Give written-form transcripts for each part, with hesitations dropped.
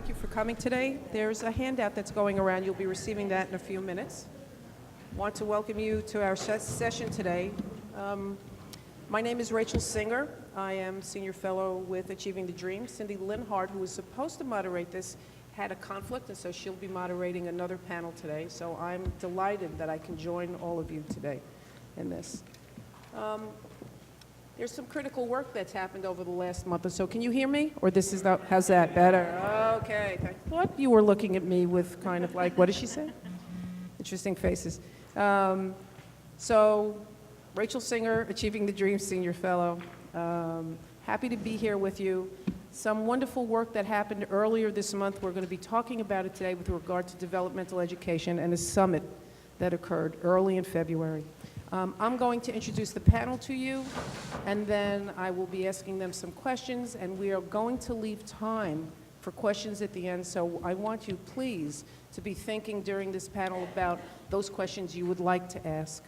thank you for coming today. There's a handout that's going around. You'll be receiving that in a few minutes. Want to welcome you to our session today. My name is Rachel Singer. I am Senior Fellow with Achieving the Dream. Cindy Linhart, who was supposed to moderate this, had a conflict, and so she'll be moderating another panel today. So I'm delighted that I can join all of you today in this. There's some critical work that's happened over the last month or so. Can you hear me? Or this is not, how's that? Better? Okay. I thought you were looking at me with kind of like, what did she say? Interesting faces. So, Rachel Singer, Achieving the Dream Senior Fellow. Happy to be here with you. Some wonderful work that happened earlier this month. We're going to be talking about it today with regard to developmental education and a summit that occurred early in February. I'm going to introduce the panel to you, and then I will be asking them some questions, and we are going to leave time for questions at the end, so I want you, please, to be thinking during this panel about those questions you would like to ask.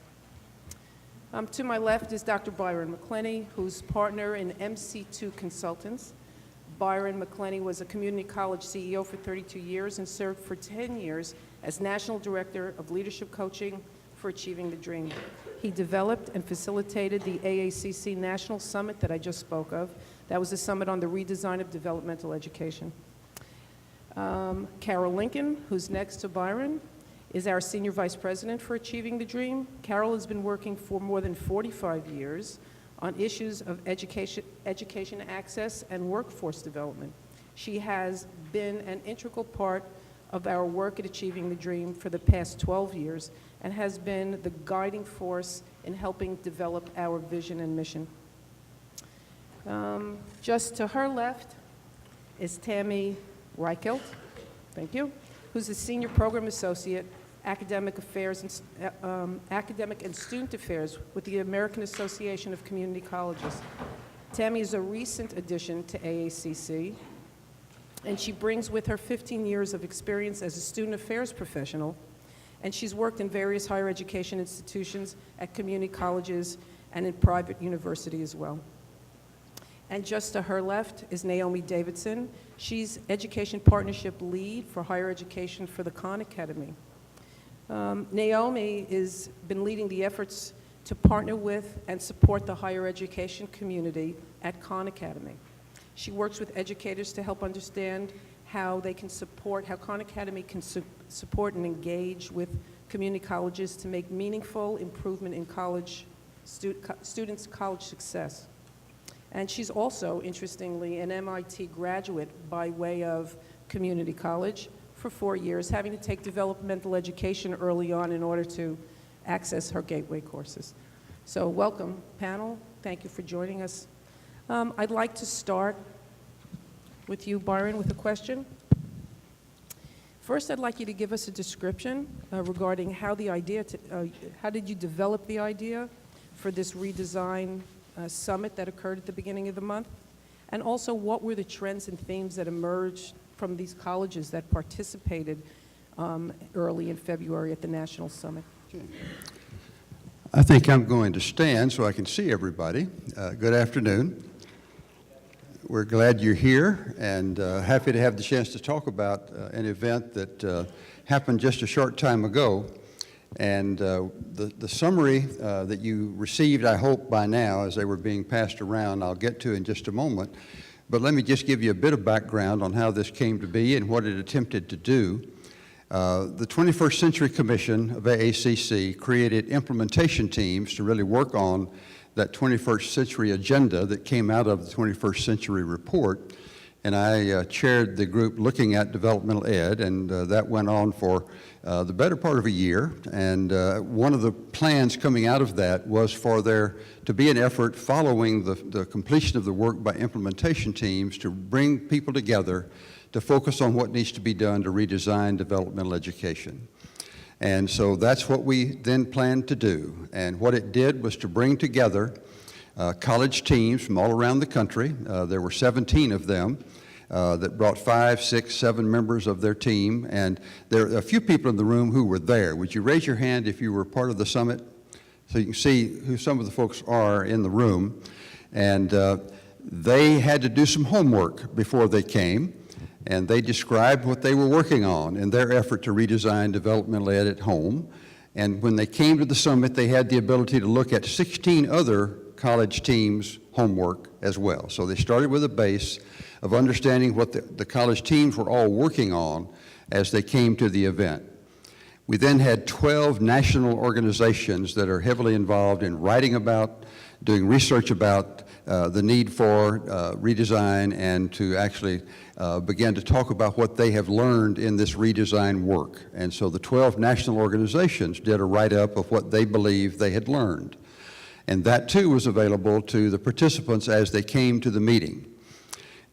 To my left is Dr. Byron McClenny, who's partner in MC2 Consultants. Byron McClenny was a community college CEO for 32 years and served for 10 years as National Director of Leadership Coaching for Achieving the Dream. He developed and facilitated the AACC National Summit that I just spoke of. That was a summit on the redesign of developmental education. Carol Lincoln, who's next to Byron, is our Senior Vice President for Achieving the Dream. Carol has been working for more than 45 years on issues of education access and workforce development. She has been an integral part of our work at Achieving the Dream for the past 12 years and has been the guiding force in helping develop our vision and mission. Just to her left is Tammy Reichelt, thank you, who's a Senior Program Associate, Academic Affairs and Academic and Student Affairs with the American Association of Community Colleges. Tammy is a recent addition to AACC, and she brings with her 15 years of experience as a student affairs professional, and she's worked in various higher education institutions at community colleges and in private university as well. And just to her left is Naomi Davidson. She's Education Partnership Lead for Higher Education for the Khan Academy. Naomi has been leading the efforts to partner with and support the higher education community at Khan Academy. She works with educators to help understand how they can support, how Khan Academy can support and engage with community colleges to make meaningful improvement in college students' college success. And she's also, interestingly, an MIT graduate by way of community college for 4 years, having to take developmental education early on in order to access her gateway courses. So welcome, panel. Thank you for joining us. I'd like to start with you, Byron, with a question. First, I'd like you to give us a description regarding how the idea, how did you develop the idea for this redesign summit that occurred at the beginning of the month? And also, what were the trends and themes that emerged from these colleges that participated early in February at the National Summit? Okay. I think I'm going to stand so I can see everybody. Good afternoon. We're glad you're here and happy to have the chance to talk about an event that happened just a short time ago. And the summary that you received, I hope by now, as they were being passed around, I'll get to in just a moment. But let me just give you a bit of background on how this came to be and what it attempted to do. The 21st Century Commission of AACC created implementation teams to really work on that 21st century agenda that came out of the 21st Century Report. And I chaired the group looking at developmental ed, and that went on for the better part of a year. And one of the plans coming out of that was for there to be an effort following the completion of the work by implementation teams to bring people together to focus on what needs to be done to redesign developmental education. And so that's what we then planned to do. And what it did was to bring together college teams from all around the country. There were 17 of them that brought 5, 6, 7 members of their team. And there are a few people in the room who were there. Would you raise your hand if you were part of the summit? So you can see who some of the folks are in the room. And they had to do some homework before they came. and they described what they were working on in their effort to redesign developmental ed at home. And when they came to the summit, they had the ability to look at 16 other college teams' homework as well. So they started with a base of understanding what the college teams were all working on as they came to the event. We then had 12 national organizations that are heavily involved in writing about, doing research about the need for redesign, and to actually begin to talk about what they have learned in this redesign work. And so the 12 national organizations did a write-up of what they believe they had learned. And that too was available to the participants as they came to the meeting.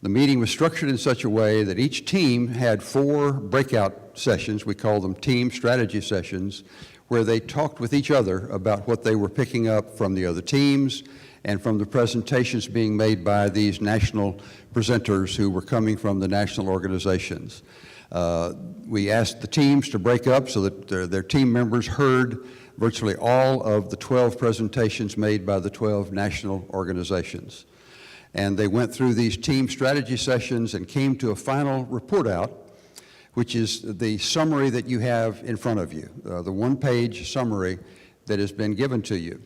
The meeting was structured in such a way that each team had 4 breakout sessions, we call them team strategy sessions, where they talked with each other about what they were picking up from the other teams and from the presentations being made by these national presenters who were coming from the national organizations. We asked the teams to break up so that their team members heard virtually all of the 12 presentations made by the 12 national organizations. And they went through these team strategy sessions and came to a final report out, which is the summary that you have in front of you, the one-page summary that has been given to you.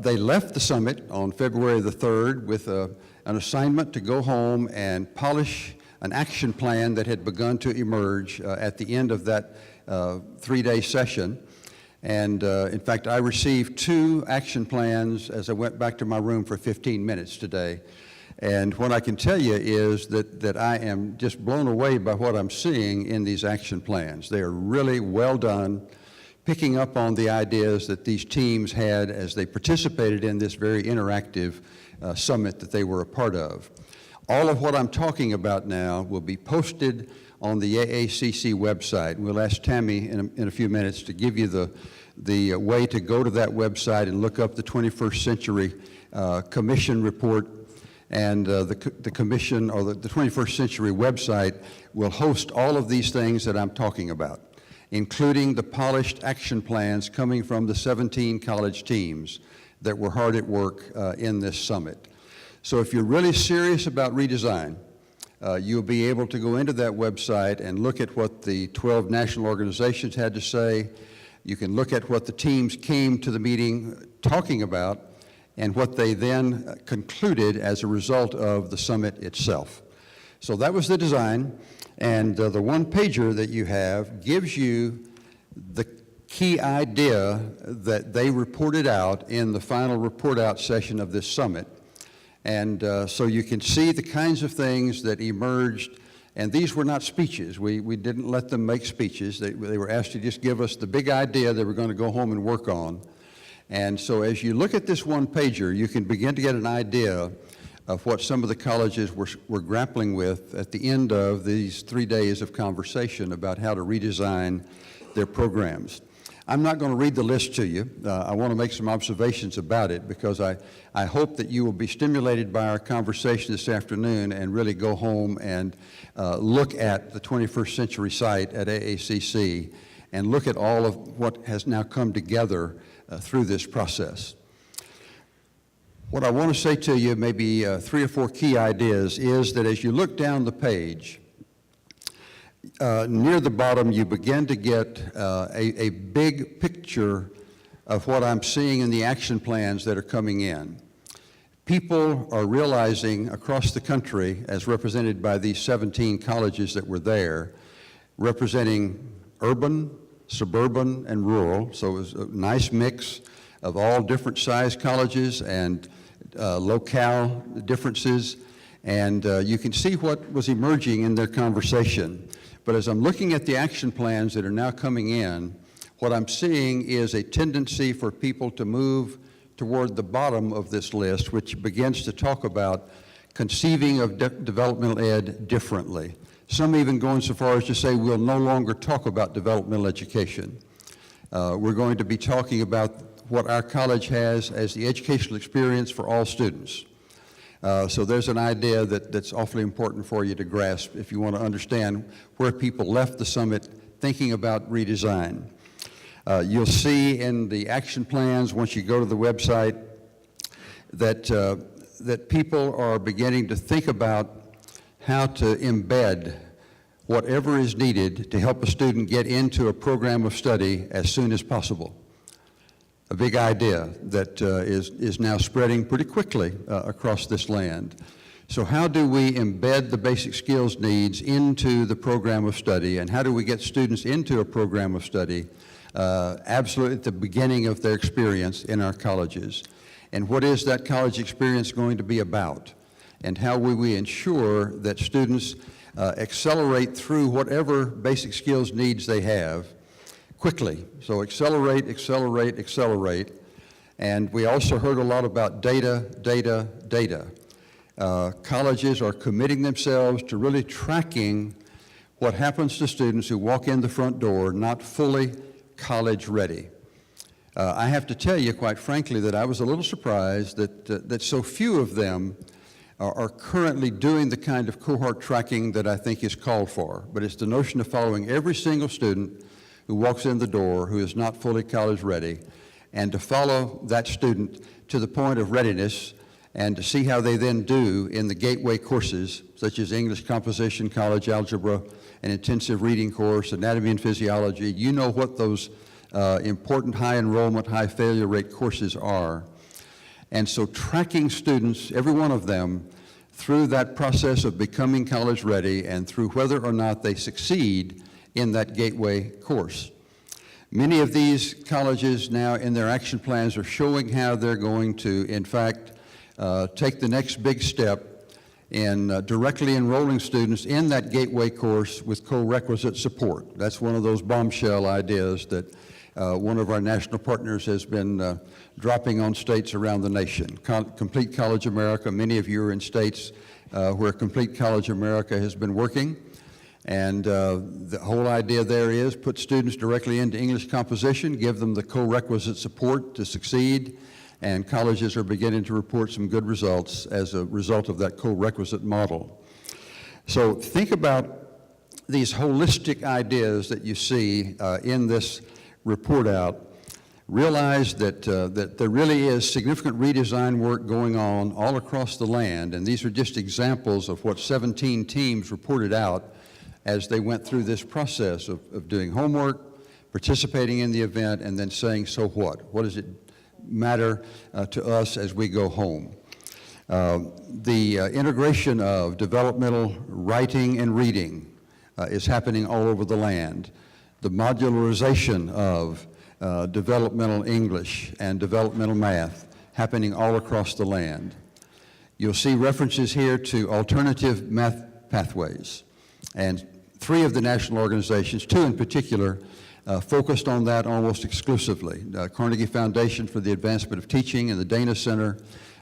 They left the summit on February the 3rd with an assignment to go home and polish an action plan that had begun to emerge at the end of that 3-day session. And in fact, I received 2 action plans as I went back to my room for 15 minutes today. And what I can tell you is that I am just blown away by what I'm seeing in these action plans. They are really well done, picking up on the ideas that these teams had as they participated in this very interactive summit that they were a part of. All of what I'm talking about now will be posted on the AACC website. We'll ask Tammy in a few minutes to give you the way to go to that website and look up the 21st Century Commission report. And the Commission, or the 21st Century website, will host all of these things that I'm talking about, including the polished action plans coming from the 17 college teams that were hard at work in this summit. So if you're really serious about redesign, you'll be able to go into that website and look at what the 12 national organizations had to say. You can look at what the teams came to the meeting talking about and what they then concluded as a result of the summit itself. So that was the design, and the one-pager that you have gives you the key idea that they reported out in the final report-out session of this summit. And so you can see the kinds of things that emerged, and these were not speeches. We didn't let them make speeches. They were asked to just give us the big idea they were going to go home and work on. And so as you look at this one-pager, you can begin to get an idea of what some of the colleges were grappling with at the end of these 3 days of conversation about how to redesign their programs. I'm not going to read the list to you. I want to make some observations about it because I hope that you will be stimulated by our conversation this afternoon and really go home and look at the 21st Century site at AACC and look at all of what has now come together through this process. What I want to say to you, maybe 3 or 4 key ideas, is that as you look down the page, near the bottom, you begin to get a big picture of what I'm seeing in the action plans that are coming in. People are realizing across the country, as represented by these 17 colleges that were there, representing urban, suburban, and rural, so it was a nice mix of all different size colleges and locale differences, and you can see what was emerging in their conversation. But as I'm looking at the action plans that are now coming in, what I'm seeing is a tendency for people to move toward the bottom of this list, which begins to talk about conceiving of developmental ed differently. Some even going so far as to say we'll no longer talk about developmental education. We're going to be talking about what our college has as the educational experience for all students. So there's an idea that's awfully important for you to grasp if you want to understand where people left the summit thinking about redesign. You'll see in the action plans, once you go to the website, that people are beginning to think about how to embed whatever is needed to help a student get into a program of study as soon as possible. A big idea that is now spreading pretty quickly across this land. So how do we embed the basic skills needs into the program of study, and how do we get students into a program of study absolutely at the beginning of their experience in our colleges? And what is that college experience going to be about? And how will we ensure that students accelerate through whatever basic skills needs they have quickly? So accelerate, accelerate, accelerate. And we also heard a lot about data, data, data. Colleges are committing themselves to really tracking what happens to students who walk in the front door not fully college ready. I have to tell you, quite frankly, that I was a little surprised that so few of them are currently doing the kind of cohort tracking that I think is called for. But it's the notion of following every single student who walks in the door who is not fully college ready, and to follow that student to the point of readiness and to see how they then do in the gateway courses, such as English composition, college algebra, an intensive reading course, anatomy and physiology. You know what those important high enrollment, high failure rate courses are. And so tracking students, every one of them, through that process of becoming college ready and through whether or not they succeed in that gateway course. Many of these colleges now in their action plans are showing how they're going to, in fact, take the next big step in directly enrolling students in that gateway course with co-requisite support. That's one of those bombshell ideas that one of our national partners has been dropping on states around the nation. Complete College America, many of you are in states where Complete College America has been working. And the whole idea there is put students directly into English composition, give them the co-requisite support to succeed, and colleges are beginning to report some good results as a result of that co-requisite model. So think about these holistic ideas that you see in this report out. Realize that there really is significant redesign work going on all across the land, and these are just examples of what 17 teams reported out as they went through this process of doing homework, participating in the event, and then saying, so what? What does it matter to us as we go home? The integration of developmental writing and reading is happening all over the land. The modularization of developmental English and developmental math happening all across the land. You'll see references here to alternative math pathways, and 3 of the national organizations, 2 in particular, focused on that almost exclusively. Carnegie Foundation for the Advancement of Teaching and the Dana Center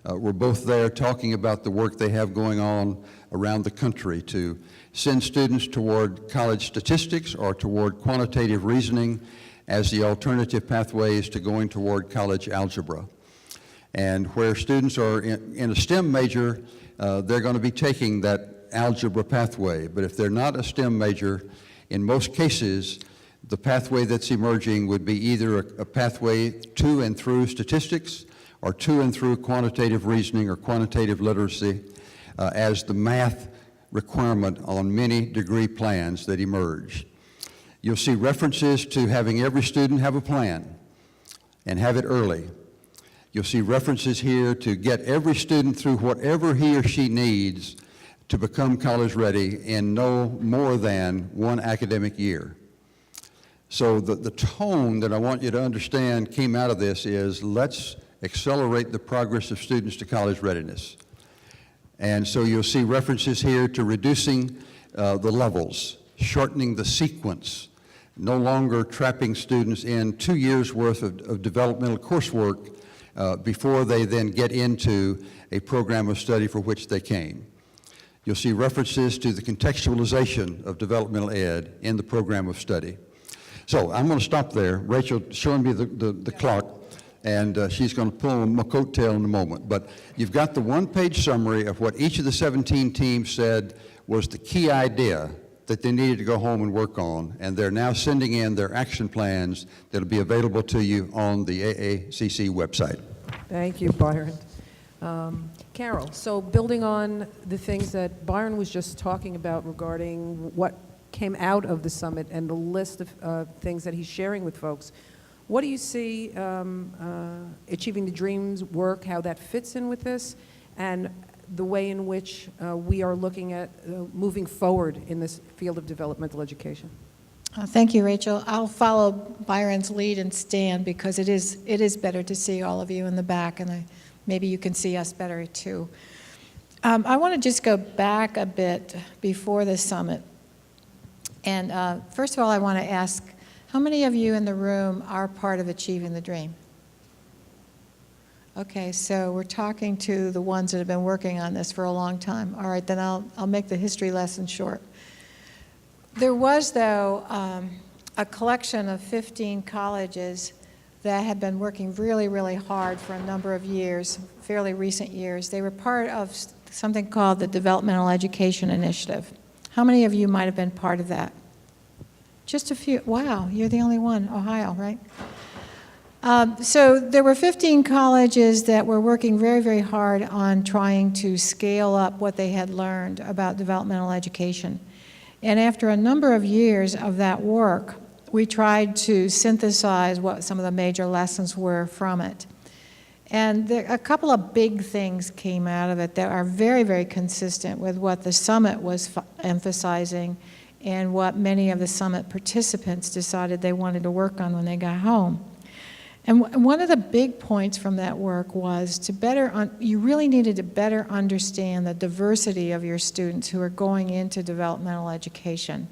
were both there talking about the work they have going on around the country to send students toward college statistics or toward quantitative reasoning as the alternative pathways to going toward college algebra. And where students are in a STEM major, they're going to be taking that algebra pathway. But if they're not a STEM major, in most cases, the pathway that's emerging would be either a pathway to and through statistics or to and through quantitative reasoning or quantitative literacy as the math requirement on many degree plans that emerge. You'll see references to having every student have a plan and have it early. You'll see references here to get every student through whatever he or she needs to become college ready in no more than 1 academic year. So the tone that I want you to understand came out of this is let's accelerate the progress of students to college readiness. And so you'll see references here to reducing the levels, shortening the sequence, no longer trapping students in 2 years worth of developmental coursework before they then get into a program of study for which they came. You'll see references to the contextualization of developmental ed in the program of study. So I'm going to stop there. Rachel showing me the clock, and she's going to pull my coattail in a moment. But you've got the 1-page summary of what each of the 17 teams said was the key idea that they needed to go home and work on, and they're now sending in their action plans that'll be available to you on the AACC website. Thank you, Byron. Carol, so building on the things that Byron was just talking about regarding what came out of the summit and the list of things that he's sharing with folks, what do you see Achieving the Dreams work, how that fits in with this, and the way in which we are looking at moving forward in this field of developmental education? Thank you, Rachel. I'll follow Byron's lead and stand because it is better to see all of you in the back, and maybe you can see us better too. I want to just go back a bit before the summit. And first of all, I want to ask, how many of you in the room are part of Achieving the Dream? Okay, so we're talking to the ones that have been working on this for a long time. All right, then I'll make the history lesson short. There was, though, a collection of 15 colleges that had been working really, really hard for a number of years, fairly recent years. They were part of something called the Developmental Education Initiative. How many of you might have been part of that? Just a few. Wow, you're the only one. Ohio, right? So there were 15 colleges that were working very, very hard on trying to scale up what they had learned about developmental education. And after a number of years of that work, we tried to synthesize what some of the major lessons were from it. And a couple of big things came out of it that are very, very consistent with what the summit was emphasizing and what many of the summit participants decided they wanted to work on when they got home. And one of the big points from that work was you really needed to better understand the diversity of your students who are going into developmental education.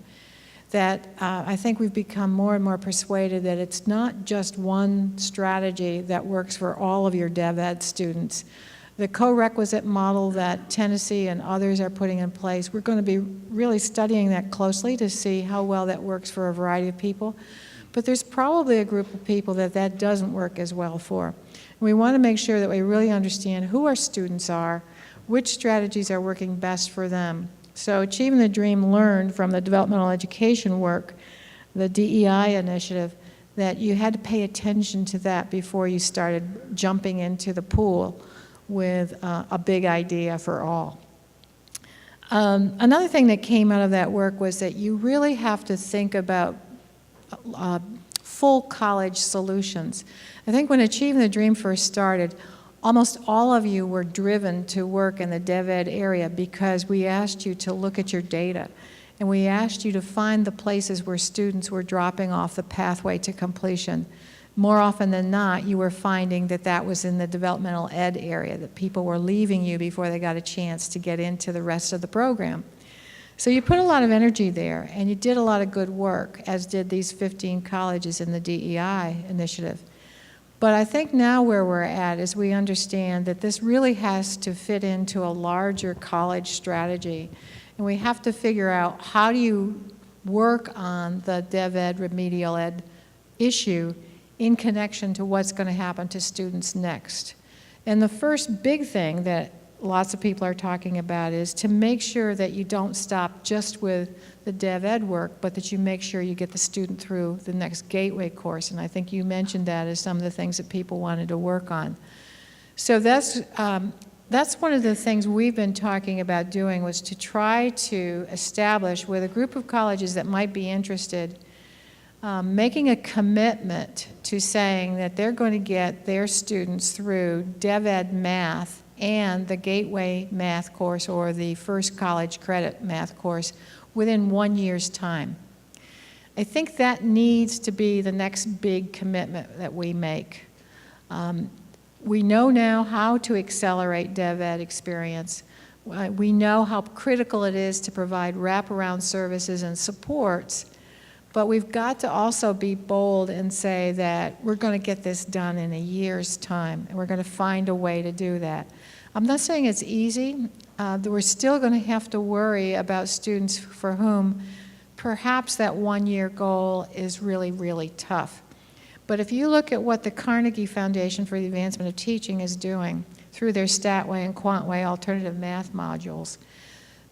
That I think we've become more and more persuaded that it's not just one strategy that works for all of your dev ed students. The co-requisite model that Tennessee and others are putting in place, we're going to be really studying that closely to see how well that works for a variety of people. But there's probably a group of people that doesn't work as well for. And we want to make sure that we really understand who our students are, which strategies are working best for them. So Achieving the Dream learned from the developmental education work, the DEI initiative, that you had to pay attention to that before you started jumping into the pool with a big idea for all. Another thing that came out of that work was that you really have to think about full college solutions. I think when Achieving the Dream first started, almost all of you were driven to work in the dev ed area because we asked you to look at your data and we asked you to find the places where students were dropping off the pathway to completion. More often than not, you were finding that that was in the developmental ed area, that people were leaving you before they got a chance to get into the rest of the program. So you put a lot of energy there, and you did a lot of good work, as did these 15 colleges in the DEI initiative. But I think now where we're at is we understand that this really has to fit into a larger college strategy, and we have to figure out how do you work on the dev ed, remedial ed issue in connection to what's going to happen to students next. And the first big thing that lots of people are talking about is to make sure that you don't stop just with the dev ed work, but that you make sure you get the student through the next gateway course. And I think you mentioned that as some of the things that people wanted to work on. So that's one of the things we've been talking about doing, was to try to establish with a group of colleges that might be interested, making a commitment to saying that they're going to get their students through dev ed math and the gateway math course or the first college credit math course within 1 year's time. I think that needs to be the next big commitment that we make. We know now how to accelerate dev ed experience. We know how critical it is to provide wraparound services and supports, but we've got to also be bold and say that we're going to get this done in a year's time, and we're going to find a way to do that. I'm not saying it's easy. We're still going to have to worry about students for whom perhaps that 1 year goal is really, really tough. But if you look at what the Carnegie Foundation for the Advancement of Teaching is doing through their Statway and Quantway alternative math modules,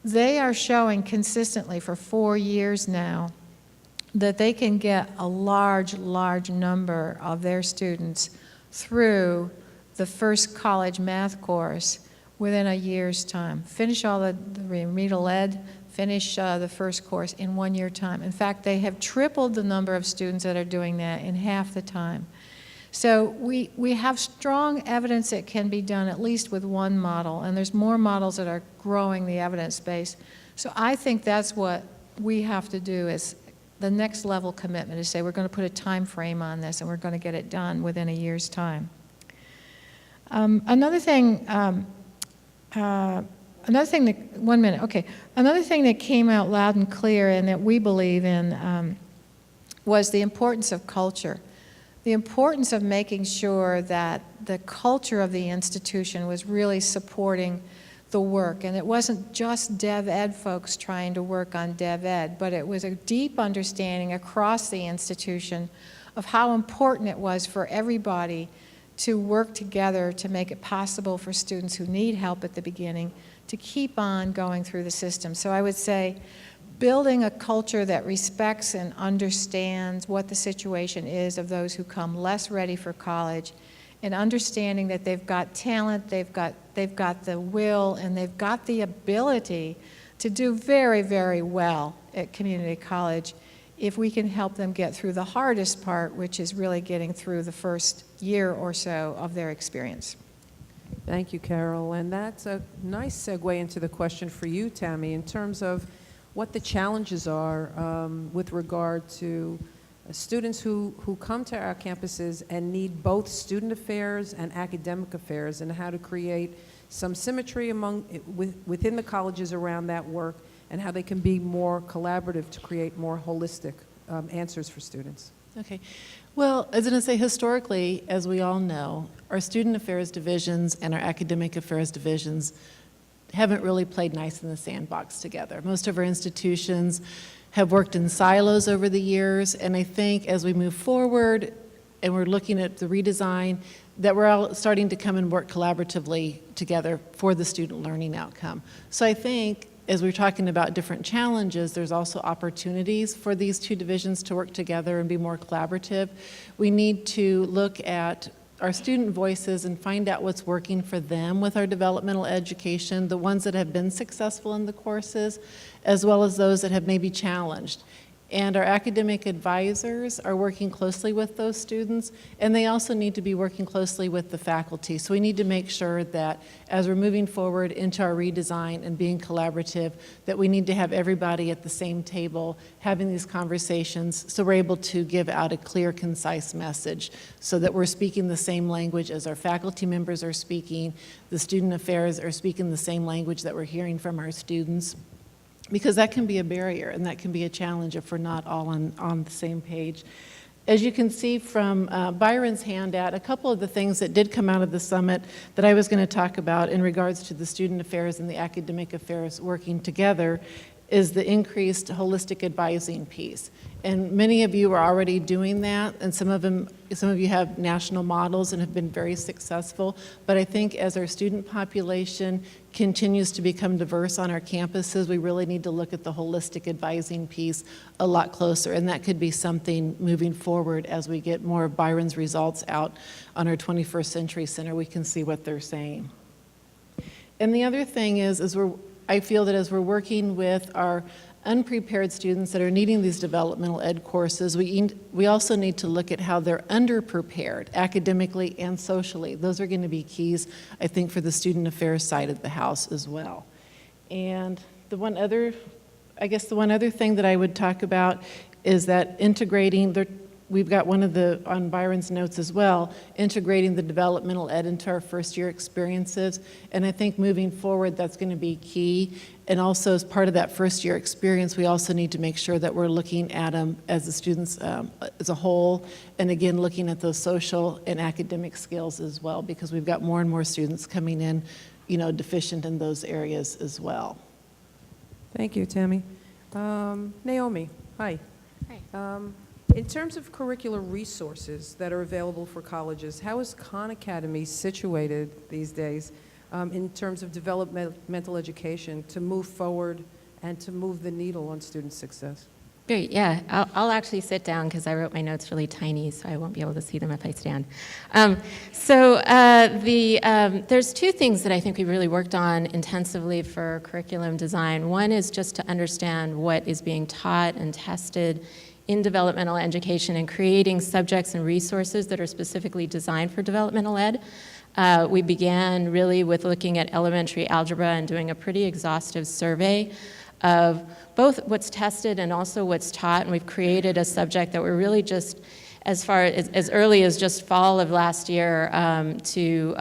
they are showing consistently for 4 years now that they can get a large, large number of their students through the first college math course within a year's time. Finish all the remedial ed, finish the first course in 1 year time. In fact, they have tripled the number of students that are doing that in half the time. So we have strong evidence it can be done at least with one model, and there's more models that are growing the evidence base. So I think that's what we have to do, is the next level commitment, is say we're going to put a time frame on this and we're going to get it done within a year's time. Another thing that, 1 minute, okay. Another thing that came out loud and clear and that we believe in was the importance of culture. The importance of making sure that the culture of the institution was really supporting the work. And it wasn't just Dev Ed folks trying to work on Dev Ed, but it was a deep understanding across the institution of how important it was for everybody to work together to make it possible for students who need help at the beginning to keep on going through the system. So I would say building a culture that respects and understands what the situation is of those who come less ready for college, and understanding that they've got talent, they've got the will, and they've got the ability to do very, very well at community college if we can help them get through the hardest part, which is really getting through the first year or so of their experience. Thank you, Carol. And that's a nice segue into the question for you, Tammy, in terms of what the challenges are with regard to students who come to our campuses and need both student affairs and academic affairs, and how to create some symmetry within the colleges around that work, and how they can be more collaborative to create more holistic answers for students. Okay. Well, I was going to say, historically, as we all know, our student affairs divisions and our academic affairs divisions haven't really played nice in the sandbox together. Most of our institutions have worked in silos over the years, and I think as we move forward and we're looking at the redesign, that we're all starting to come and work collaboratively together for the student learning outcome. So I think as we're talking about different challenges, there's also opportunities for these two divisions to work together and be more collaborative. We need to look at our student voices and find out what's working for them with our developmental education, the ones that have been successful in the courses, as well as those that have maybe challenged. And our academic advisors are working closely with those students, and they also need to be working closely with the faculty. So we need to make sure that as we're moving forward into our redesign and being collaborative, that we need to have everybody at the same table having these conversations so we're able to give out a clear, concise message so that we're speaking the same language as our faculty members are speaking, the student affairs are speaking the same language that we're hearing from our students. Because that can be a barrier and that can be a challenge if we're not all on the same page. As you can see from Byron's handout, a couple of the things that did come out of the summit that I was going to talk about in regards to the student affairs and the academic affairs working together is the increased holistic advising piece. And many of you are already doing that, and some of you have national models and have been very successful. But I think as our student population continues to become diverse on our campuses, we really need to look at the holistic advising piece a lot closer. And that could be something moving forward as we get more of Byron's results out on our 21st Century Center, we can see what they're saying. And the other thing is I feel that as we're working with our unprepared students that are needing these developmental ed courses, we also need to look at how they're underprepared academically and socially. Those are going to be keys, I think, for the student affairs side of the house as well. And the one other thing that I would talk about is that integrating we've got one of on Byron's notes as well, integrating the developmental ed into our first year experiences. And I think moving forward, that's going to be key. And also as part of that first year experience, we also need to make sure that we're looking at them as the students as a whole. And again, looking at those social and academic skills as well, because we've got more and more students coming in, deficient in those areas as well. Thank you, Tammy. Naomi, hi. Hi. In terms of curricular resources that are available for colleges, how is Khan Academy situated these days in terms of developmental education to move forward and to move the needle on student success? Great, yeah. I'll actually sit down because I wrote my notes really tiny, so I won't be able to see them if I stand. There's two things that I think we really worked on intensively for curriculum design. One is just to understand what is being taught and tested in developmental education and creating subjects and resources that are specifically designed for developmental ed. We began really with looking at elementary algebra and doing a pretty exhaustive survey of both what's tested and also what's taught, and we've created a subject that we're really just, as far as early as just fall of last year, to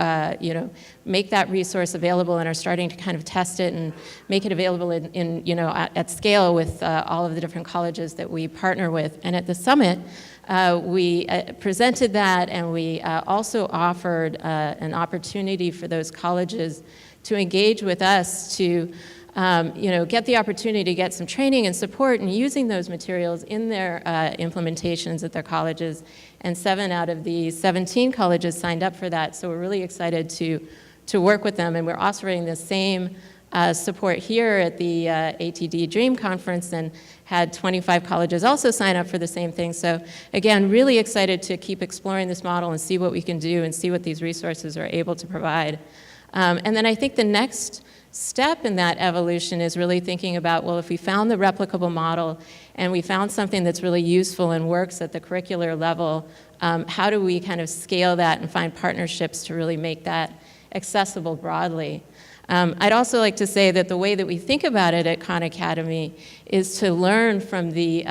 make that resource available, and are starting to kind of test it and make it available at scale with all of the different colleges that we partner with. And at the summit, we presented that, and we also offered an opportunity for those colleges to engage with us to get the opportunity to get some training and support in using those materials in their implementations at their colleges. And 7 out of the 17 colleges signed up for that, so we're really excited to work with them. And we're offering the same support here at the ATD Dream Conference, and had 25 colleges also sign up for the same thing. So again, really excited to keep exploring this model and see what we can do and see what these resources are able to provide. And then I think the next step in that evolution is really thinking about, well, if we found the replicable model and we found something that's really useful and works at the curricular level, how do we kind of scale that and find partnerships to really make that accessible broadly? I'd also like to say that the way that we think about it at Khan Academy is to learn from the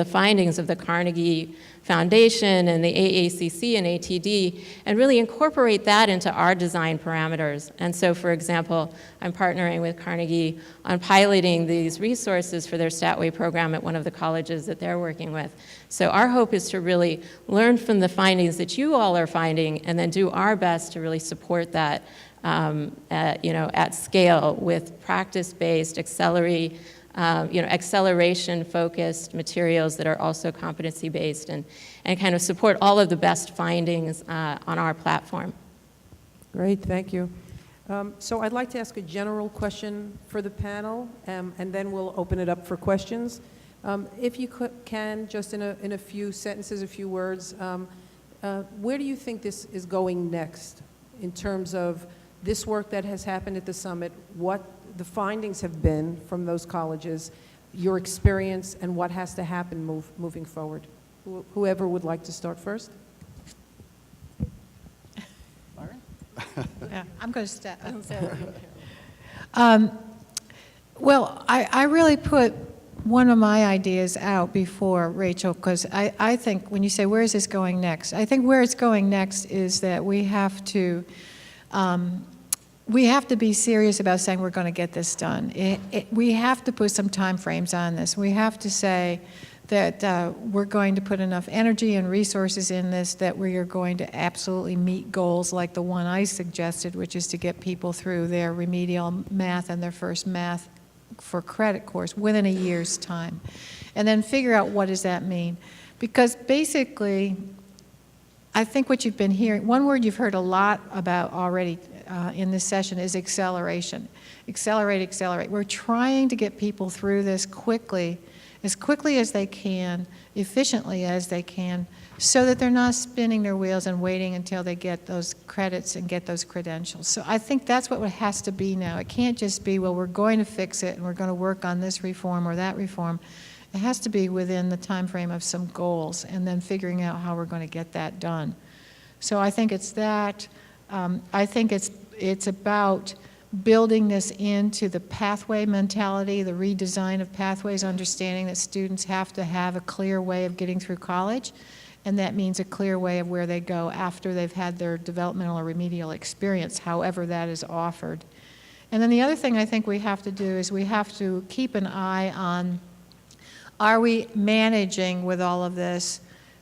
findings of the Carnegie Foundation and the AACC and ATD, and really incorporate that into our design parameters. And so, for example, I'm partnering with Carnegie on piloting these resources for their Statway program at one of the colleges that they're working with. So our hope is to really learn from the findings that you all are finding, and then do our best to really support that at scale with practice-based, acceleration-focused materials that are also competency-based, and kind of support all of the best findings on our platform. Great, thank you. So I'd like to ask a general question for the panel, and then we'll open it up for questions. If you can, just in a few sentences, a few words, where do you think this is going next in terms of this work that has happened at the summit, what the findings have been from those colleges, your experience, and what has to happen moving forward? Whoever would like to start first? Yeah, I'm going to start. Well, I really put one of my ideas out before Rachel, because I think when you say, where is this going next? I think where it's going next is that we have to be serious about saying we're going to get this done. We have to put some time frames on this. We have to say that we're going to put enough energy and resources in this that we are going to absolutely meet goals like the one I suggested, which is to get people through their remedial math and their first math for credit course within a year's time. And then figure out, what does that mean? Because basically, I think what you've been hearing, one word you've heard a lot about already in this session is acceleration. Accelerate, accelerate. We're trying to get people through this quickly as they can, efficiently as they can, so that they're not spinning their wheels and waiting until they get those credits and get those credentials. So I think that's what it has to be now. It can't just be, well, we're going to fix it and we're going to work on this reform or that reform. It has to be within the time frame of some goals, and then figuring out how we're going to get that done. So I think it's that. I think it's about building this into the pathway mentality, the redesign of pathways, understanding that students have to have a clear way of getting through college, and that means a clear way of where they go after they've had their developmental or remedial experience, however that is offered. And then the other thing I think we have to do is we have to keep an eye on, are we managing with all of this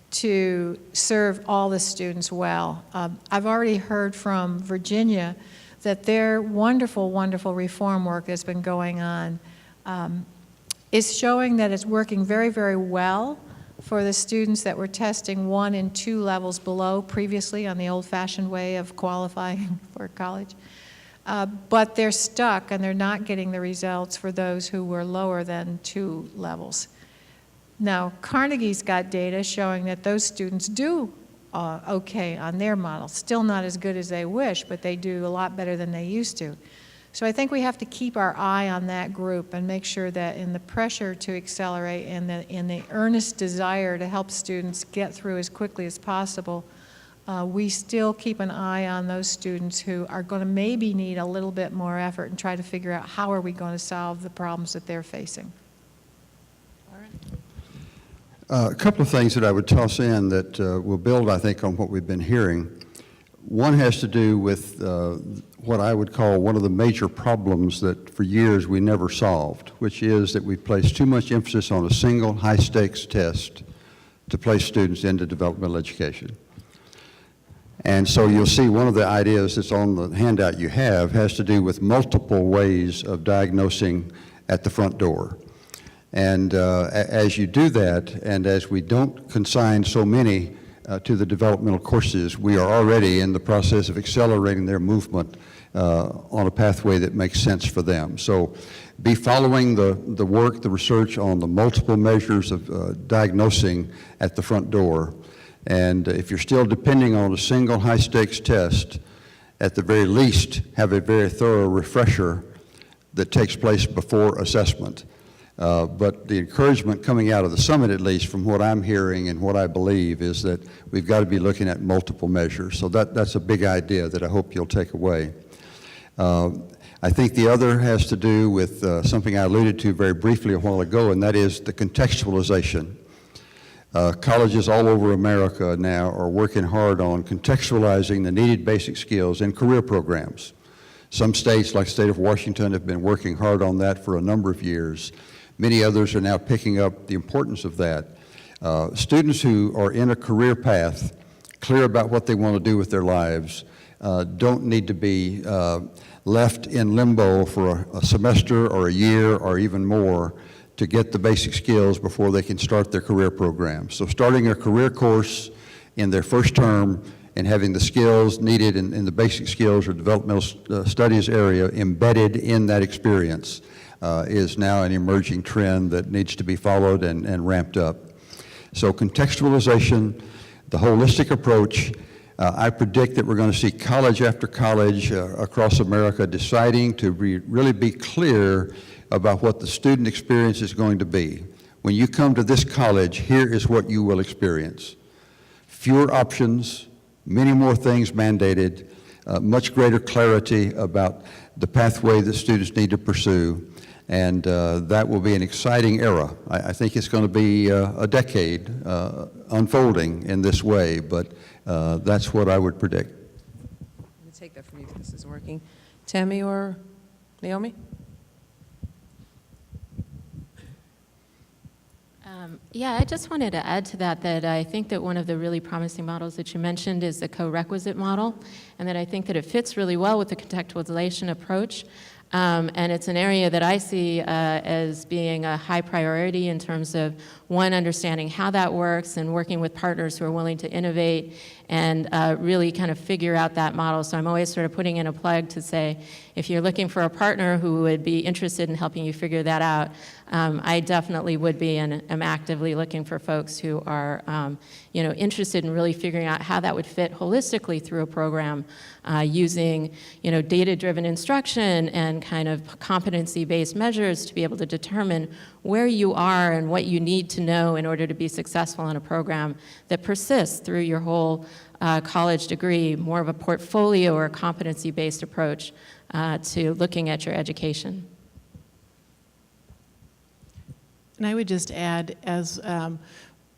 to serve all the students well? I've already heard from Virginia that their wonderful, wonderful reform work that's been going on is showing that it's working very, very well for the students that were testing 1 and 2 levels below previously on the old-fashioned way of qualifying for college. But they're stuck and they're not getting the results for those who were lower than 2 levels. Now, Carnegie's got data showing that those students do okay on their model. Still not as good as they wish, but they do a lot better than they used to. So I think we have to keep our eye on that group and make sure that in the pressure to accelerate and in the earnest desire to help students get through as quickly as possible, we still keep an eye on those students who are going to maybe need a little bit more effort and try to figure out how are we going to solve the problems that they're facing. A couple of things that I would toss in that will build, I think, on what we've been hearing. One has to do with what I would call one of the major problems that for years we never solved, which is that we place too much emphasis on a single high-stakes test to place students into developmental education. And so you'll see one of the ideas that's on the handout you have has to do with multiple ways of diagnosing at the front door. And as you do that, and as we don't consign so many to the developmental courses, we are already in the process of accelerating their movement on a pathway that makes sense for them. So be following the work, the research on the multiple measures of diagnosing at the front door. And if you're still depending on a single high-stakes test, at the very least, have a very thorough refresher that takes place before assessment. But the encouragement coming out of the summit, at least from what I'm hearing and what I believe, is that we've got to be looking at multiple measures. So that's a big idea that I hope you'll take away. I think the other has to do with something I alluded to very briefly a while ago, and that is the contextualization. Colleges all over America now are working hard on contextualizing the needed basic skills in career programs. Some states, like the state of Washington, have been working hard on that for a number of years. Many others are now picking up the importance of that. Students who are in a career path, clear about what they want to do with their lives, don't need to be left in limbo for a semester or a year or even more to get the basic skills before they can start their career program. So starting a career course in their first term and having the skills needed in the basic skills or developmental studies area embedded in that experience is now an emerging trend that needs to be followed and ramped up. So contextualization, the holistic approach, I predict that we're going to see college after college across America deciding to really be clear about what the student experience is going to be. When you come to this college, here is what you will experience. Fewer options, many more things mandated, much greater clarity about the pathway that students need to pursue, and that will be an exciting era. I think it's going to be a decade unfolding in this way, but that's what I would predict. Let me take that from you if this is working. Tammy or Naomi? Yeah, I just wanted to add to that I think that one of the really promising models that you mentioned is the co-requisite model, and that I think that it fits really well with the contextualization approach. And it's an area that I see as being a high priority in terms of, one, understanding how that works and working with partners who are willing to innovate and really kind of figure out that model. So I'm always sort of putting in a plug to say, if you're looking for a partner who would be interested in helping you figure that out, I definitely would be, and am actively looking for folks who are interested in really figuring out how that would fit holistically through a program using data-driven instruction and kind of competency-based measures to be able to determine where you are and what you need to know in order to be successful in a program that persists through your whole college degree, more of a portfolio or competency-based approach to looking at your education. And I would just add, as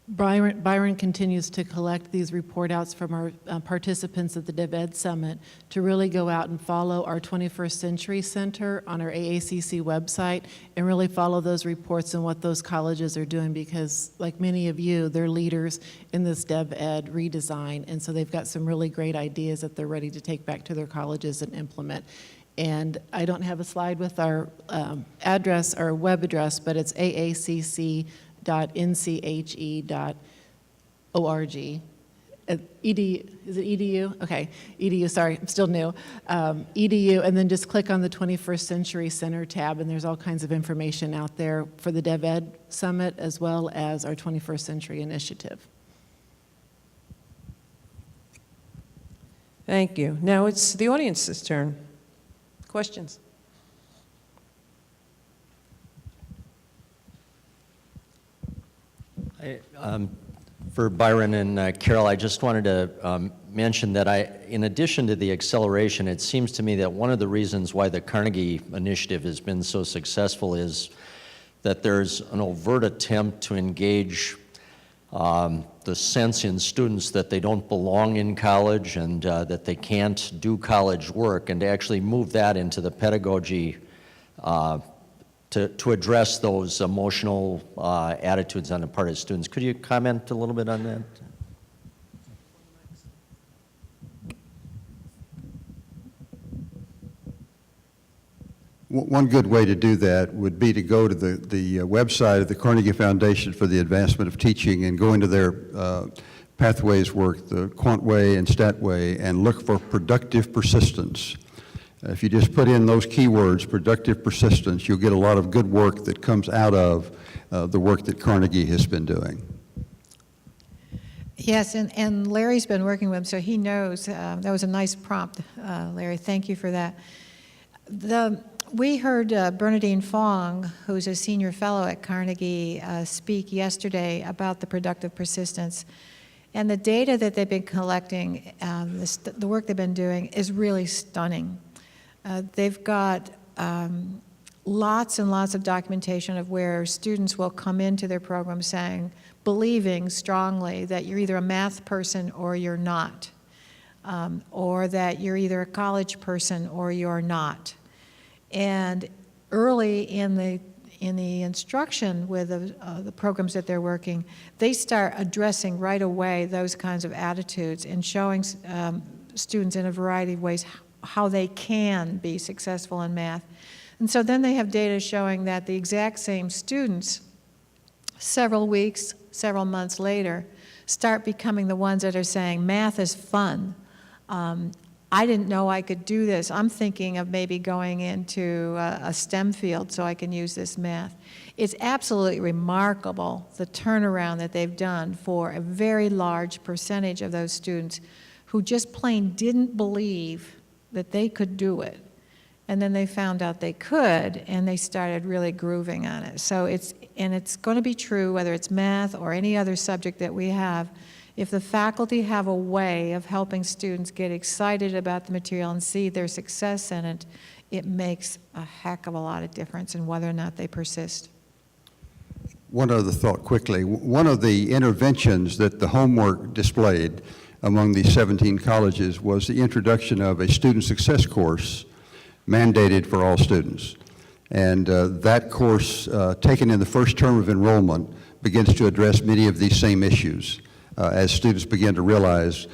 Byron continues to collect these report outs from our participants at the DevEd Summit, to really go out and follow our 21st Century Center on our AACC website and really follow those reports and what those colleges are doing, because like many of you, they're leaders in this DevEd redesign, and so they've got some really great ideas that they're ready to take back to their colleges and implement. And I don't have a slide with our address, our web address, but it's aacc.nche.org. EDU, is it EDU? Okay, EDU, sorry, I'm still new. EDU, and then just click on the 21st Century Center tab, and there's all kinds of information out there for the DevEd Summit as well as our 21st Century Initiative. Thank you. Now it's the audience's turn. Questions? For Byron and Carol, I just wanted to mention that in addition to the acceleration, it seems to me that one of the reasons why the Carnegie Initiative has been so successful is that there's an overt attempt to engage the sense in students that they don't belong in college and that they can't do college work, and to actually move that into the pedagogy to address those emotional attitudes on the part of students. Could you comment a little bit on that? One good way to do that would be to go to the website of the Carnegie Foundation for the Advancement of Teaching and go into their pathways work, the Quantway and Statway, and look for productive persistence. If you just put in those keywords, productive persistence, you'll get a lot of good work that comes out of the work that Carnegie has been doing. Yes, and Larry's been working with him, so he knows. That was a nice prompt, Larry. Thank you for that. We heard Bernadine Fong, who's a senior fellow at Carnegie, speak yesterday about the productive persistence. And the data that they've been collecting, the work they've been doing, is really stunning. They've got lots and lots of documentation of where students will come into their program believing strongly that you're either a math person or you're not, or that you're either a college person or you're not. And early in the instruction with the programs that they're working, they start addressing right away those kinds of attitudes and showing students in a variety of ways how they can be successful in math. And so then they have data showing that the exact same students, several weeks, several months later, start becoming the ones that are saying, math is fun. I didn't know I could do this. I'm thinking of maybe going into a STEM field so I can use this math. It's absolutely remarkable, the turnaround that they've done for a very large percentage of those students who just plain didn't believe that they could do it. And then they found out they could, and they started really grooving on it. So it's going to be true whether it's math or any other subject that we have. If the faculty have a way of helping students get excited about the material and see their success in it, it makes a heck of a lot of difference in whether or not they persist. One other thought quickly. One of the interventions that the homework displayed among the 17 colleges was the introduction of a student success course mandated for all students. And that course, taken in the first term of enrollment, begins to address many of these same issues as students begin to realize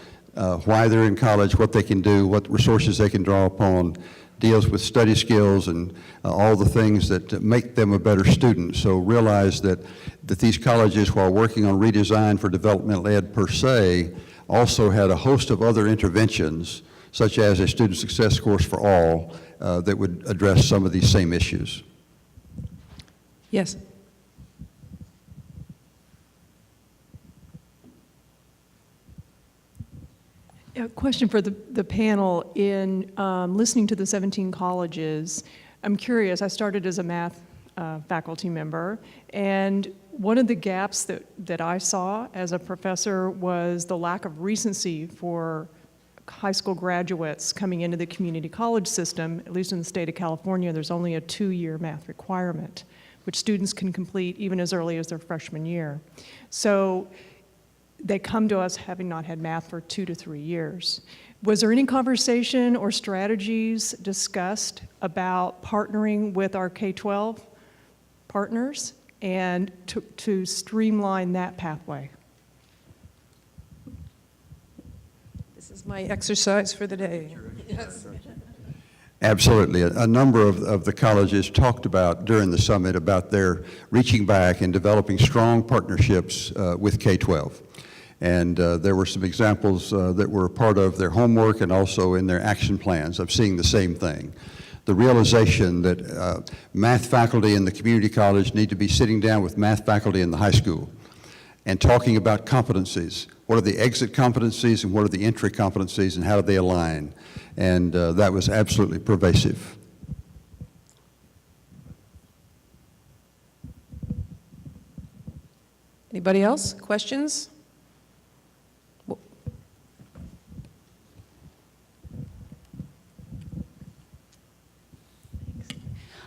why they're in college, what they can do, what resources they can draw upon, deals with study skills and all the things that make them a better student. So realize that these colleges, while working on redesign for developmental ed per se, also had a host of other interventions, such as a student success course for all, that would address some of these same issues. Yes. A question for the panel. In listening to the 17 colleges, I'm curious, I started as a math faculty member, and one of the gaps that I saw as a professor was the lack of recency for high school graduates coming into the community college system. At least in the state of California, there's only a 2-year math requirement, which students can complete even as early as their freshman year. So they come to us having not had math for 2 to 3 years. Was there any conversation or strategies discussed about partnering with our K-12 partners and to streamline that pathway? This is my exercise for the day. Yes. Absolutely. A number of the colleges talked about during the summit about their reaching back and developing strong partnerships with K-12. And there were some examples that were a part of their homework and also in their action plans of seeing the same thing. The realization that math faculty in the community college need to be sitting down with math faculty in the high school and talking about competencies. What are the exit competencies and what are the entry competencies and how do they align? And that was absolutely pervasive. Anybody else? Questions?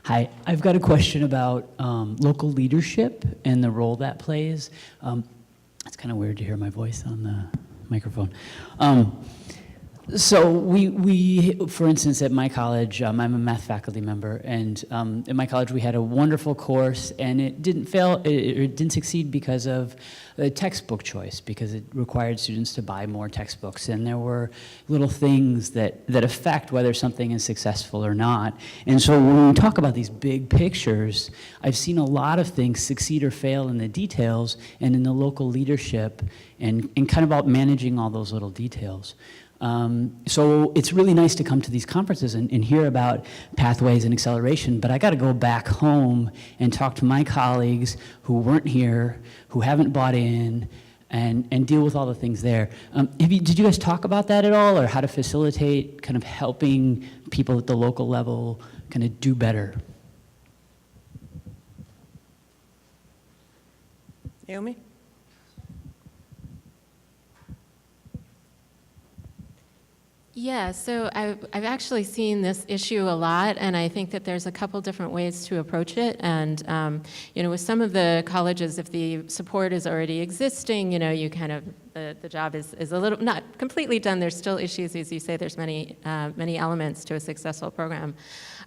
Hi, I've got a question about local leadership and the role that plays. It's kind of weird to hear my voice on the microphone. So we, for instance, at my college, I'm a math faculty member, and at my college we had a wonderful course, and it didn't fail, it didn't succeed because of the textbook choice, because it required students to buy more textbooks, and there were little things that affect whether something is successful or not. And so when we talk about these big pictures, I've seen a lot of things succeed or fail in the details and in the local leadership, and kind of about managing all those little details. So it's really nice to come to these conferences and hear about pathways and acceleration, but I got to go back home and talk to my colleagues who weren't here, who haven't bought in, and deal with all the things there. Did you guys talk about that at all, or how to facilitate kind of helping people at the local level kind of do better? Naomi? Yeah, so I've actually seen this issue a lot, and I think that there's a couple different ways to approach it. And you know, with some of the colleges, if the support is already existing, you know, you kind of the job is a little not completely done. There's still issues, as you say. There's many elements to a successful program.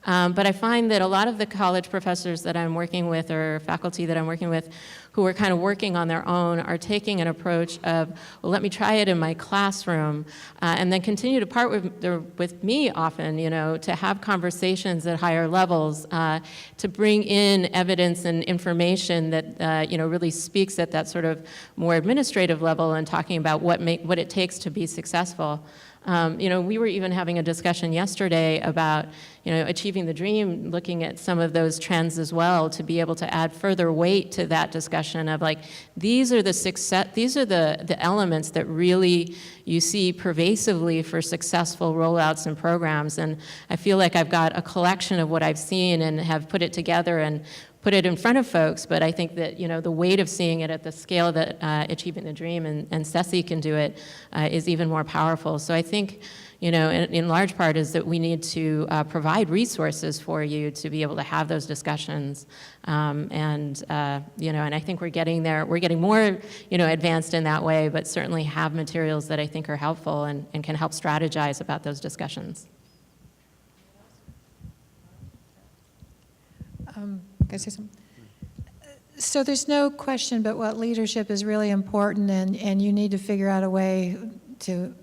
But I find that a lot of the college professors that I'm working with, or faculty that I'm working with, who are kind of working on their own, are taking an approach of, well, let me try it in my classroom, and then continue to partner with me often, you know, to have conversations at higher levels, to bring in evidence and information that, you know, really speaks at that sort of more administrative level and talking about what it takes to be successful. You know, we were even having a discussion yesterday about, you know, achieving the dream, looking at some of those trends as well, to be able to add further weight to that discussion of like, these are the elements that really you see pervasively for successful rollouts and programs. And I feel like I've got a collection of what I've seen and have put it together and put it in front of folks, but I think that, you know, the weight of seeing it at the scale that Achieving the Dream and Ceci can do it is even more powerful. So I think, you know, in large part is that we need to provide resources for you to be able to have those discussions. You know, and I think we're getting there. We're getting more, you know, advanced in that way, but certainly have materials that I think are helpful and can help strategize about those discussions. Can I say something? So there's no question but what leadership is really important, and you need to figure out a way to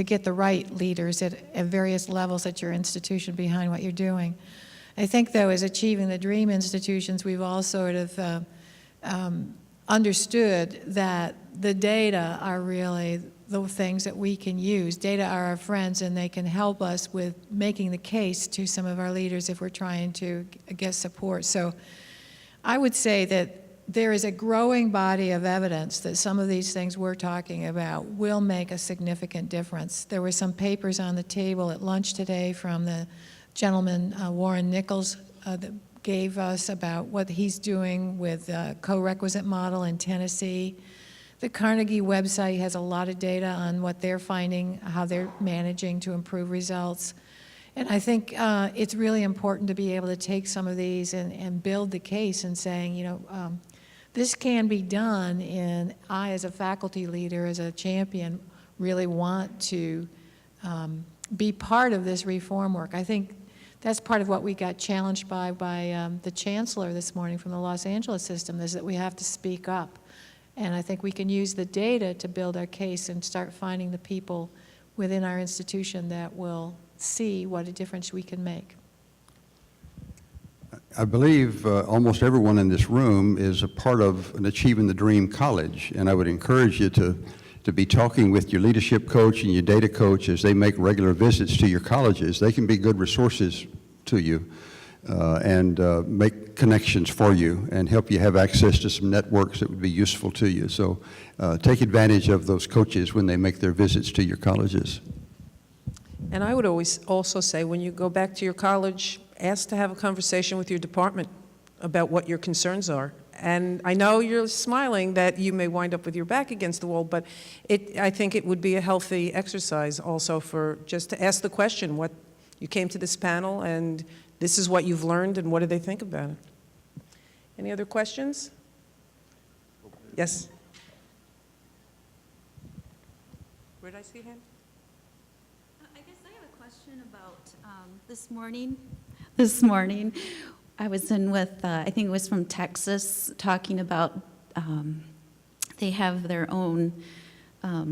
get the right leaders at various levels at your institution behind what you're doing. I think, though, as Achieving the Dream institutions, we've all sort of understood that the data are really the things that we can use. Data are our friends, and they can help us with making the case to some of our leaders if we're trying to get support. So I would say that there is a growing body of evidence that some of these things we're talking about will make a significant difference. There were some papers on the table at lunch today from the gentleman, Warren Nichols, that gave us about what he's doing with the co-requisite model in Tennessee. The Carnegie website has a lot of data on what they're finding, how they're managing to improve results. And I think it's really important to be able to take some of these and build the case and saying, you know, this can be done, and I, as a faculty leader, as a champion, really want to be part of this reform work. I think that's part of what we got challenged by the chancellor this morning from the Los Angeles system, is that we have to speak up. And I think we can use the data to build our case and start finding the people within our institution that will see what a difference we can make. I believe almost everyone in this room is a part of an Achieving the Dream college, and I would encourage you to, to be talking with your leadership coach and your data coach as they make regular visits to your colleges. They can be good resources to you and make connections for you and help you have access to some networks that would be useful to you. So take advantage of those coaches when they make their visits to your colleges. And I would always also say, when you go back to your college, ask to have a conversation with your department about what your concerns are. And I know you're smiling that you may wind up with your back against the wall, but I think it would be a healthy exercise also for just to ask the question, what you came to this panel and this is what you've learned and what do they think about it? Any other questions? Yes? Where did I see a hand? I guess I have a question about this morning. This morning, I was in with, I think it was from Texas, talking about they have their own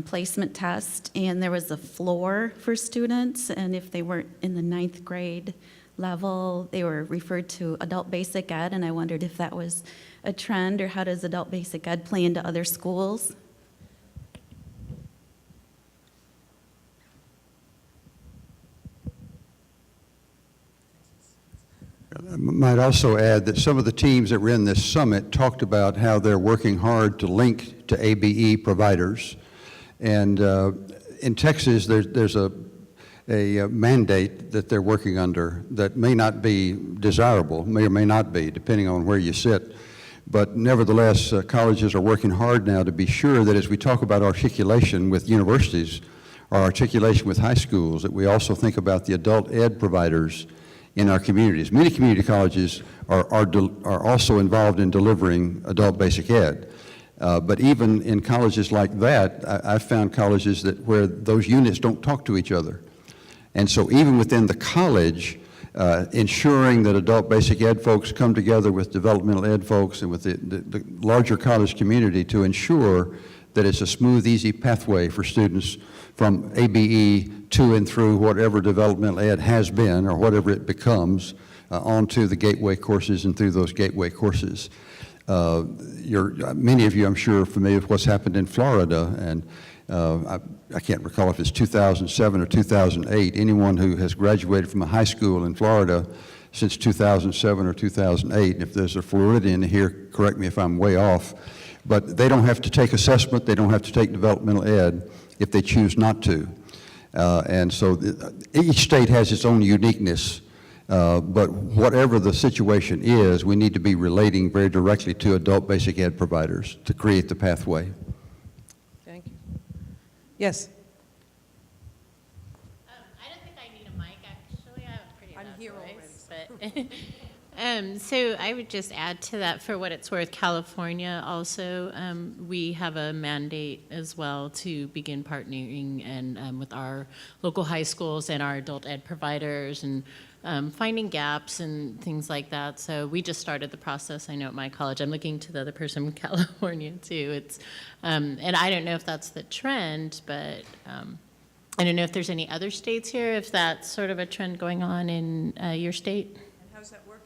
placement test, and there was a floor for students, and if they weren't in the 9th grade level, they were referred to adult basic ed, and I wondered if that was a trend, or how does adult basic ed play into other schools? I might also add that some of the teams that were in this summit talked about how they're working hard to link to ABE providers. And in Texas, there's a mandate that they're working under that may not be desirable, may or may not be, depending on where you sit. But nevertheless, colleges are working hard now to be sure that as we talk about articulation with universities or articulation with high schools, that we also think about the adult ed providers in our communities. Many community colleges are also involved in delivering adult basic ed. But even in colleges like that, I've found colleges where those units don't talk to each other. And so even within the college, ensuring that adult basic ed folks come together with developmental ed folks and with the larger college community to ensure that it's a smooth, easy pathway for students from ABE to and through whatever developmental ed has been or whatever it becomes onto the gateway courses and through those gateway courses. Many of you, I'm sure, are familiar with what's happened in Florida, and I can't recall if it's 2007 or 2008. Anyone who has graduated from a high school in Florida since 2007 or 2008, and if there's a Floridian here, correct me if I'm way off, but they don't have to take assessment, they don't have to take developmental ed if they choose not to. And so each state has its own uniqueness, but whatever the situation is, we need to be relating very directly to adult basic ed providers to create the pathway. Thank you. Yes? I don't think I need a mic, actually. I have a pretty I'm loud here voice. But so I would just add to that, for what it's worth, California also, we have a mandate as well to begin partnering and with our local high schools and our adult ed providers and finding gaps and things like that. So we just started the process. I know at my college, I'm looking to the other person from California too. It's, and I don't know if that's the trend, but I don't know if there's any other states here, if that's sort of a trend going on in your state. And how's that working?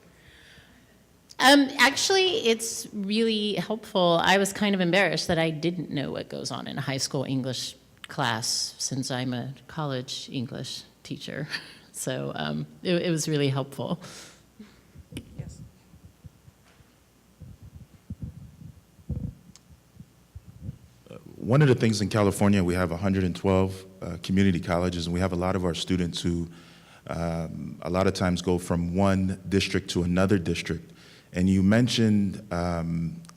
Actually, it's really helpful. I was kind of embarrassed that I didn't know what goes on in a high school English class since I'm a college English teacher. So it was really helpful. Yes. One of the things in California, we have 112 community colleges, and we have a lot of our students who a lot of times go from one district to another district. And you mentioned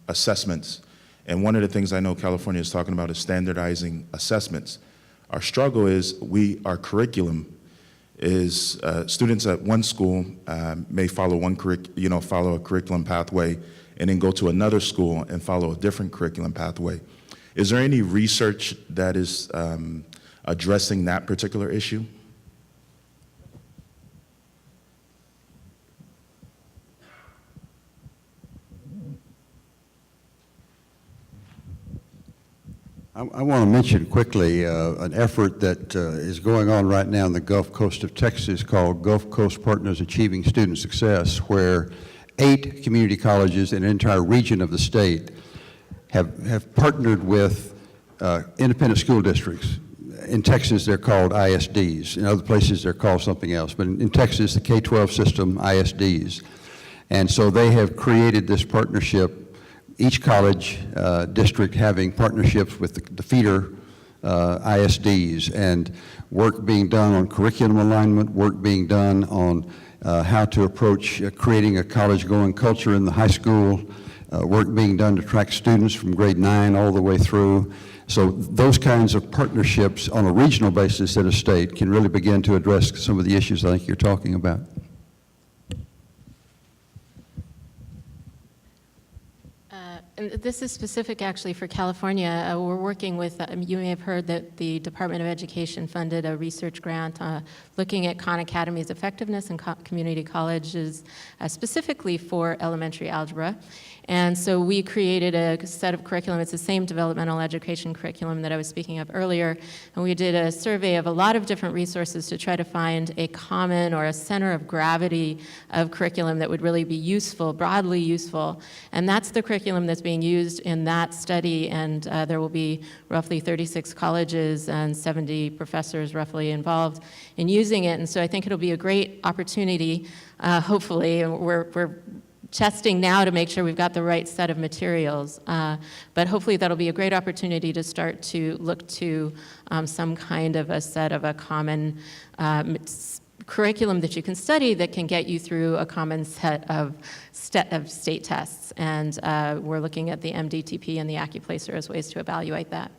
assessments, and one of the things I know California is talking about is standardizing assessments. Our struggle is our curriculum is students at one school may follow follow a curriculum pathway, and then go to another school and follow a different curriculum pathway. Is there any research that is addressing that particular issue? I want to mention quickly an effort that is going on right now in the Gulf Coast of Texas called Gulf Coast Partners Achieving Student Success, where 8 community colleges in an entire region of the state have partnered with independent school districts. In Texas, they're called ISDs. In other places, they're called something else. But in Texas, the K-12 system, ISDs. And so they have created this partnership, each college district having partnerships with the feeder ISDs, and work being done on curriculum alignment, work being done on how to approach creating a college-going culture in the high school, work being done to track students from grade 9 all the way through. So those kinds of partnerships on a regional basis at a state can really begin to address some of the issues I think you're talking about. And this is specific actually for California. We're working with, you may have heard that the Department of Education funded a research grant looking at Khan Academy's effectiveness in community colleges, specifically for elementary algebra. And so we created a set of curriculum. It's the same developmental education curriculum that I was speaking of earlier. And we did a survey of a lot of different resources to try to find a common or a center of gravity of curriculum that would really be useful, broadly useful. And that's the curriculum that's being used in that study. And there will be roughly 36 colleges and 70 professors roughly involved in using it. And so I think it'll be a great opportunity, hopefully. We're testing now to make sure we've got the right set of materials. But hopefully that'll be a great opportunity to start to look to some kind of a set of a common curriculum that you can study that can get you through a common set of state tests. And we're looking at the MDTP and the AccuPlacer as ways to evaluate that.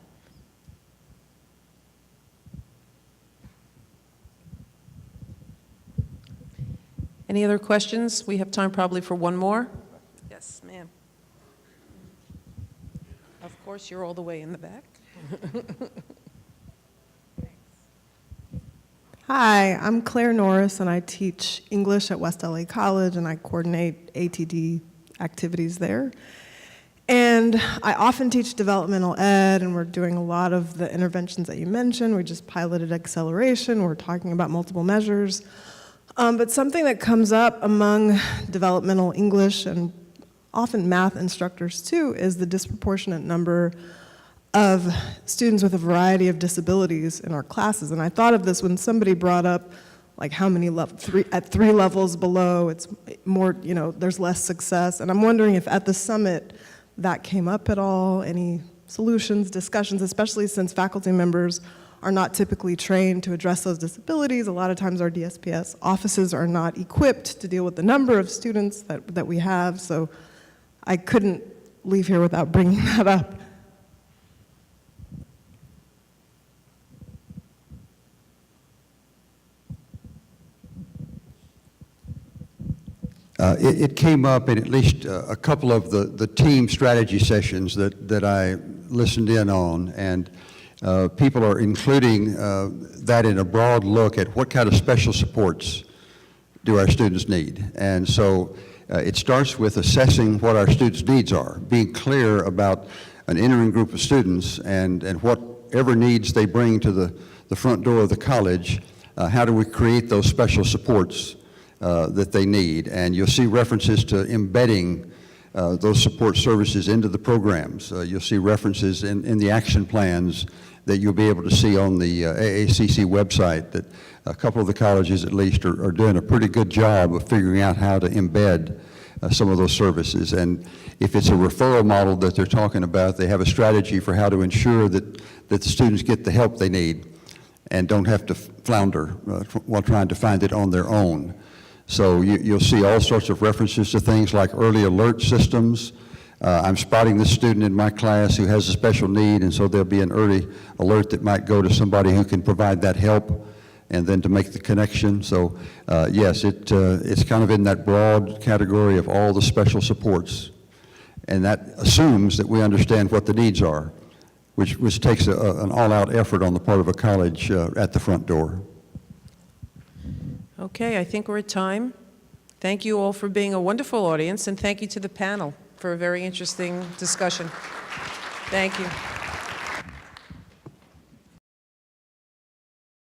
Any other questions? We have time probably for one more. Yes, ma'am. Of course, you're all the way in the back. Hi, I'm Claire Norris, and I teach English at West LA College, and I coordinate ATD activities there. And I often teach developmental ed, and we're doing a lot of the interventions that you mentioned. We just piloted acceleration. We're talking about multiple measures. But something that comes up among developmental English and often math instructors too is the disproportionate number of students with a variety of disabilities in our classes. And I thought of this when somebody brought up like how many at 3 levels below, it's more, there's less success. And I'm wondering if at the summit that came up at all, any solutions, discussions, especially since faculty members are not typically trained to address those disabilities. A lot of times our DSPS offices are not equipped to deal with the number of students that we have, so I couldn't leave here without bringing that up. It came up in at least a couple of the team strategy sessions that I listened in on, and people are including that in a broad look at what kind of special supports do our students need. And so it starts with assessing what our students' needs are, being clear about an entering group of students and whatever needs they bring to the front door of the college, how do we create those special supports that they need. And you'll see references to embedding those support services into the programs. You'll see references in the action plans that you'll be able to see on the AACC website, that a couple of the colleges at least are doing a pretty good job of figuring out how to embed some of those services. And if it's a referral model that they're talking about, they have a strategy for how to ensure that the students get the help they need and don't have to flounder while trying to find it on their own. So you'll see all sorts of references to things like early alert systems. I'm spotting this student in my class who has a special need, and so there'll be an early alert that might go to somebody who can provide that help, and then to make the connection. So yes, it's kind of in that broad category of all the special supports, and that assumes that we understand what the needs are, which takes an all-out effort on the part of a college at the front door. Okay, I think we're at time. Thank you all for being a wonderful audience, and thank you to the panel for a very interesting discussion. Thank you.